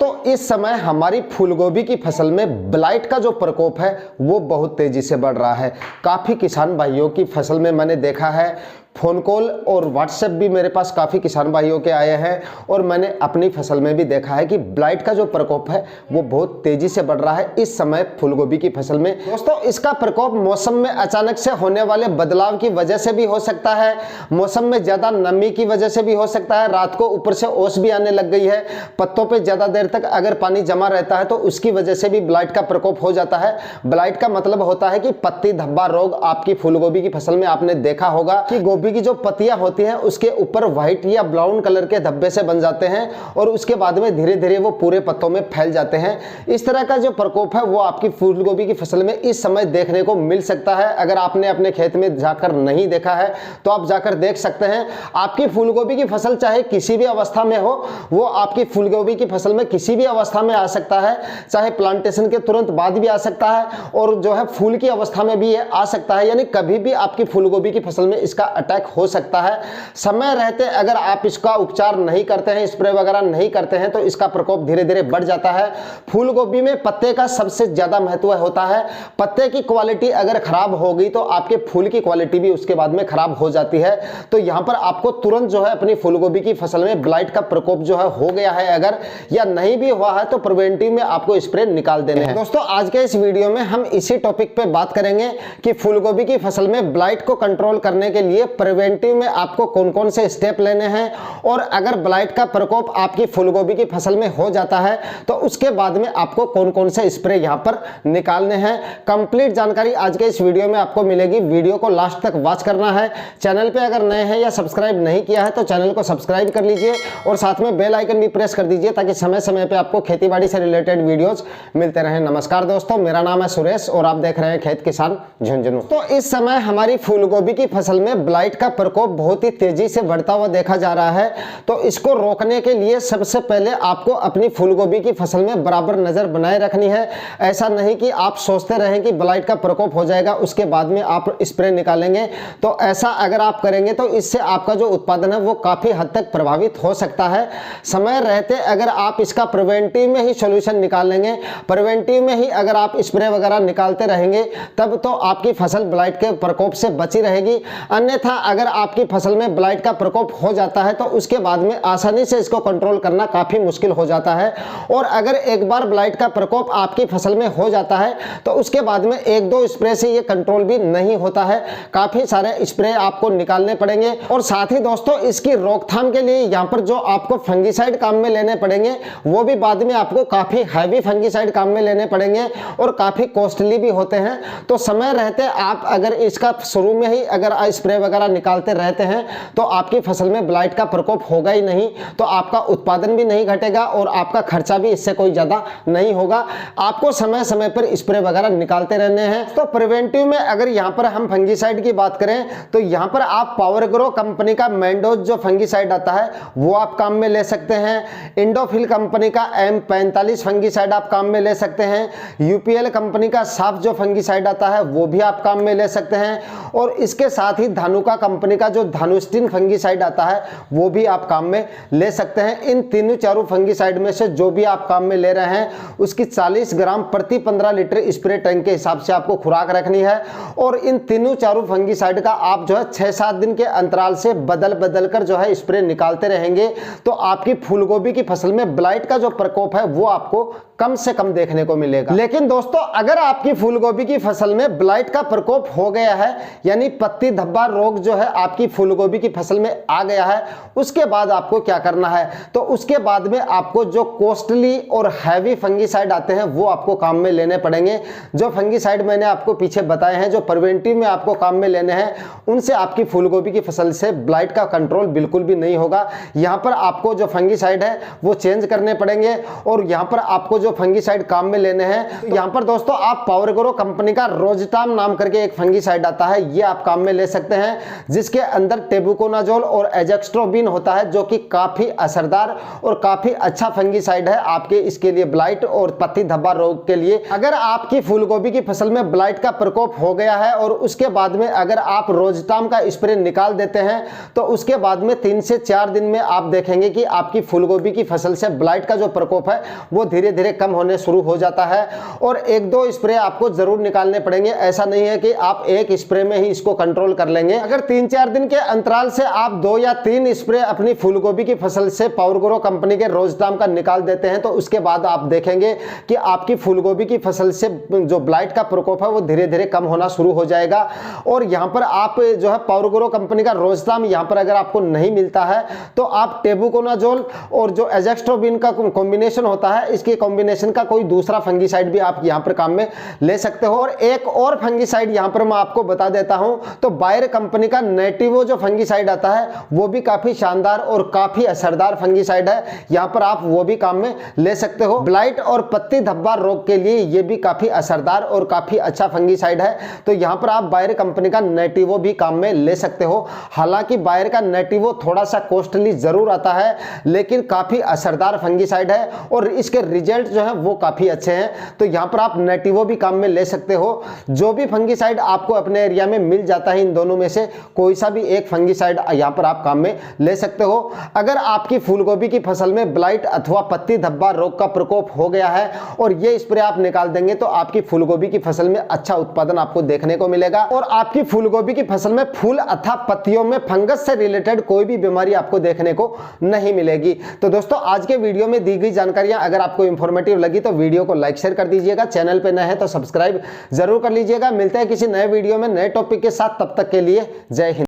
दोस्तों इस समय हमारी फूलगोभी की फसल में ब्लाइट का जो प्रकोप है वो बहुत तेजी से बढ़ रहा है। काफ़ी किसान भाइयों की फसल में मैंने देखा है, फ़ोन कॉल और व्हाट्सएप भी मेरे पास काफ़ी किसान भाइयों के आए हैं और मैंने अपनी फसल में भी देखा है कि ब्लाइट का जो प्रकोप है वो बहुत तेज़ी से बढ़ रहा है इस समय फूलगोभी की फसल में। दोस्तों इसका प्रकोप मौसम में अचानक से होने वाले बदलाव की वजह से भी हो सकता है, मौसम में ज़्यादा नमी की वजह से भी हो सकता है। रात को ऊपर से ओस भी आने लग गई है, पत्तों पर ज़्यादा देर तक अगर पानी जमा रहता है तो उसकी वजह से भी ब्लाइट का प्रकोप हो जाता है। ब्लाइट का मतलब होता है कि पत्ती धब्बा रोग। आपकी फूलगोभी की फसल में आपने देखा होगा कि गोभी की जो पत्तियां होती हैं उसके ऊपर व्हाइट या ब्राउन कलर के धब्बे से बन जाते हैं और उसके बाद में धीरे धीरे वो पूरे पत्तों में फैल जाते हैं। इस तरह का जो प्रकोप है वो आपकी फूलगोभी की फसल में इस समय देखने को मिल सकता है। अगर आपने अपने खेत में जाकर नहीं देखा है तो आप जाकर देख सकते हैं। आपकी फूलगोभी की फसल चाहे किसी भी अवस्था में हो, वो आपकी फूलगोभी की फसल में किसी भी अवस्था में आ सकता है, चाहे प्लांटेशन के तुरंत बाद भी आ सकता है और जो है फूल की अवस्था में भी आ सकता है, यानी कभी भी आपकी फूलगोभी की फसल में इसका अटैक हो सकता है। समय रहते अगर आप इसका उपचार नहीं करते हैं, स्प्रे वगैरह नहीं करते हैं तो इसका प्रकोप धीरे धीरे बढ़ जाता है। फूलगोभी में पत्ते का सबसे ज्यादा महत्व होता है। पत्ते की क्वालिटी अगर खराब हो गई तो आपके फूल की क्वालिटी भी उसके बाद में खराब हो जाती है। तो यहां पर आपको तुरंत जो है अपनी फूलगोभी की फसल में ब्लाइट का प्रकोप जो है हो गया है अगर, या नहीं भी हुआ है तो प्रिवेंटिव में आपको स्प्रे निकाल देने हैं। दोस्तों आज के इस वीडियो में हम इसी टॉपिक पे बात करेंगे कि फूलगोभी की फसल में ब्लाइट को कंट्रोल करने के लिए प्रिवेंटिव में आपको कौन कौन से स्टेप लेने हैं, और अगर ब्लाइट का प्रकोप आपकी फूलगोभी की फसल में हो जाता है तो उसके बाद में आपको कौन कौन से स्प्रे यहां पर निकालने हैं। कंप्लीट जानकारी आज के इस वीडियो में आपको मिलेगी। वीडियो को लास्ट तक वॉच करना है। चैनल पे अगर नए हैं या सब्सक्राइब नहीं किया है तो चैनल को सब्सक्राइब कर लीजिए और साथ में बेल आइकन भी प्रेस कर दीजिए ताकि समय समय पे आपको खेतीबाड़ी से रिलेटेड वीडियोस मिलते रहें। नमस्कार दोस्तों, मेरा नाम है सुरेश और आप देख रहे हैं खेत किसान झुंझुनू। तो इस समय हमारी फूलगोभी की फसल में ब्लाइट का प्रकोप बहुत ही तेजी से बढ़ता हुआ देखा जा रहा है। तो इसको रोकने के लिए सबसे पहले आपको अपनी फूलगोभी की फसल में बराबर नजर बनाए रखनी है। ऐसा नहीं कि आप सोचते रहें कि ब्लाइट का प्रकोप हो जाएगा उसके बाद में आप स्प्रे निकालेंगे। तो ऐसा अगर आप करेंगे तो इससे आपका जो उत्पादन है वो काफी हद तक प्रभावित हो सकता है। समय रहते अगर आप इसका प्रिवेंटिव में ही सॉल्यूशन निकालेंगे, प्रिवेंटिव में ही अगर आप स्प्रे वगैरह निकालते रहेंगे तब तो आपकी फसल ब्लाइट के प्रकोप से बची रहेगी। अन्यथा अगर आपकी फसल में ब्लाइट का प्रकोप हो जाता है तो उसके बाद में आसानी से इसको कंट्रोल करना काफी मुश्किल हो जाता है। और अगर एक बार ब्लाइट का प्रकोप आपकी फसल में हो जाता है तो उसके बाद में एक दो स्प्रे से ये कंट्रोल भी नहीं होता है, काफी सारे स्प्रे आपको निकालने पड़ेंगे। और साथ ही दोस्तों इसकी रोकथाम के लिए यहाँ पर जो आपको फंगिसाइड काम में लेने पड़ेंगे वो भी बाद में आपको काफी हैवी फंगिसाइड काम में लेने पड़ेंगे और काफी कॉस्टली भी होते हैं। तो समय रहते आप अगर इसका शुरू में ही अगर स्प्रे वगैरह निकालते रहते हैं तो आपकी फसल में ब्लाइट का प्रकोप होगा ही नहीं, तो आपका उत्पादन भी नहीं घटेगा और आपका खर्चा भी इससे कोई ज्यादा नहीं होगा। आपको समय समय पर स्प्रे वगैरह निकालते रहने हैं। तो प्रिवेंटिव में अगर यहाँ पर हम फंगिसाइड की बात करें तो यहाँ पर आप पावर ग्रो कंपनी का मैंडोज जो फंगिसाइड आता है वो आप काम में ले सकते हैं। इंडोफिल कंपनी का M45 फंगिसाइड आप काम में ले सकते हैं। यूपीएल कंपनी का साफ जो फंगिसाइड आता है वो भी आप काम में ले सकते हैं। और इसके साथ ही धानुका कंपनी का जो धानुस्टिन फंगिसाइड आता है वो भी आप काम में ले सकते हैं। इन तीनों चारों फंगिसाइड में से जो भी आप काम में ले रहे हैं उसकी 40 ग्राम प्रति 15 लीटर स्प्रे टैंक के हिसाब से आपको खुराक रखनी है। और इन तीनों चारों फंगिसाइड का आप जो है 6-7 दिन के अंतराल से बदल कर जो है स्प्रे निकालते रहेंगे तो आपकी फूलगोभी की फसल में ब्लाइट का जो प्रकोप है वो आपको कम से कम देखने को मिलेगा। लेकिन दोस्तों अगर आपकी फूलगोभी की फसल में ब्लाइट का प्रकोप हो गया है, यानी पत्ती धब्बा रोग जो है आपकी फूलगोभी की फसल में आ गया है, उसके बाद आपको क्या करना है? तो उसके बाद में आपको जो कॉस्टली और हैवी फंगिसाइड आते हैं वो आपको काम में लेने पड़ेंगे। जो फंगिसाइड मैंने आपको पीछे बताए हैं, जो प्रिवेंटिव में आपको काम में लेने हैं, उनसे आपकी फूलगोभी की फसल से ब्लाइट का कंट्रोल बिल्कुल भी नहीं होगा। यहाँ पर आपको जो फंगिसाइड है वो चेंज करने पड़ेंगे और यहाँ पर आपको जो फंगिसाइड काम में लेने हैं तो यहाँ पर दोस्तों आप पावर ग्रो कंपनी का रोजटाम नाम करके एक फंगिसाइड आता है, ये आप काम में ले सकते हैं। जिसके अंदर टेबुकोनाजोल और एजेक्स्ट्रोबिन होता है, जो कि काफी असरदार और काफी अच्छा फंगिसाइड है आपके इसके लिए ब्लाइट और पत्ती धब्बा रोग के लिए। अगर आपकी फूलगोभी की फसल में ब्लाइट का प्रकोप हो गया है और उसके बाद में अगर आप रोजटाम का स्प्रे निकाल देते हैं तो उसके बाद में 3 से 4 दिन में आप देखेंगे कि आपकी फूलगोभी की फसल से ब्लाइट का जो प्रकोप है वो धीरे धीरे कम होने शुरू हो जाता है। और 1-2 स्प्रे आपको जरूर निकालने पड़ेंगे, ऐसा नहीं है कि आप एक स्प्रे में ही इसको कंट्रोल कर लेंगे। अगर 3-4 दिन के अंतराल से आप 2 या 3 स्प्रे अपनी फूलगोभी की फसल से पावरग्रो कंपनी के रोजटाम का निकाल देते हैं तो उसके बाद आप देखेंगे कि आपकी फूलगोभी की फसल से जो ब्लाइट का प्रकोप है वो धीरे धीरे कम होना शुरू हो जाएगा। और यहां पर आप जो है पावरग्रो कंपनी का रोजटाम यहां पर अगर आपको नहीं मिलता है तो आप टेबुकोनाजोल और जो एजेक्स्ट्रोबिन का कॉम्बिनेशन होता है, इसके कॉम्बिनेशन का कोई दूसरा फंगिसाइड भी आप यहां पर काम में ले सकते हो। और एक और फंगिसाइड यहां पर मैं आपको बता देता हूं, तो बायर कंपनी का नेटिवो जो फंगिसाइड आता है वो भी काफी शानदार और काफी असरदार फंगिसाइड है, यहां पर आप वो भी काम में ले सकते हो। ब्लाइट और पत्ती धब्बा रोग के लिए ये भी काफी असरदार और काफी अच्छा फंगिसाइड है, तो यहां पर आप बायर कंपनी का नेटिवो भी काम में ले सकते हो। हालांकि बायर का नेटिवो थोड़ा सा कॉस्टली जरूर आता है लेकिन काफी असरदार फंगिसाइड है और इसके रिजल्ट जो है वो काफी अच्छे हैं, तो यहां पर आप नेटिवो भी काम में ले सकते हो। जो भी फंगिसाइड आपको अपने एरिया में मिल जाता है इन दोनों में से कोई सा भी एक फंगिसाइड यहां पर आप काम में ले सकते हो। अगर आपकी फूलगोभी की फसल में ब्लाइट अथवा पत्ती धब्बा रोग का प्रकोप हो गया है और ये स्प्रे आप निकाल देंगे तो आपकी फूलगोभी की फसल में अच्छा उत्पादन आपको देखने को मिलेगा और आपकी फूलगोभी की फसल में फूल अथवा पत्तियों में फंगस से रिलेटेड कोई भी बीमारी आपको देखने को नहीं मिलेगी। तो दोस्तों आज के वीडियो में दी गई जानकारियां अगर आपको इंफॉर्मेटिव लगी तो वीडियो को लाइक शेयर कर दीजिएगा, चैनल पे नए हैं तो सब्सक्राइब जरूर कर लीजिएगा। मिलते हैं किसी नए वीडियो में नए टॉपिक के साथ, तब तक के लिए जय हिंद।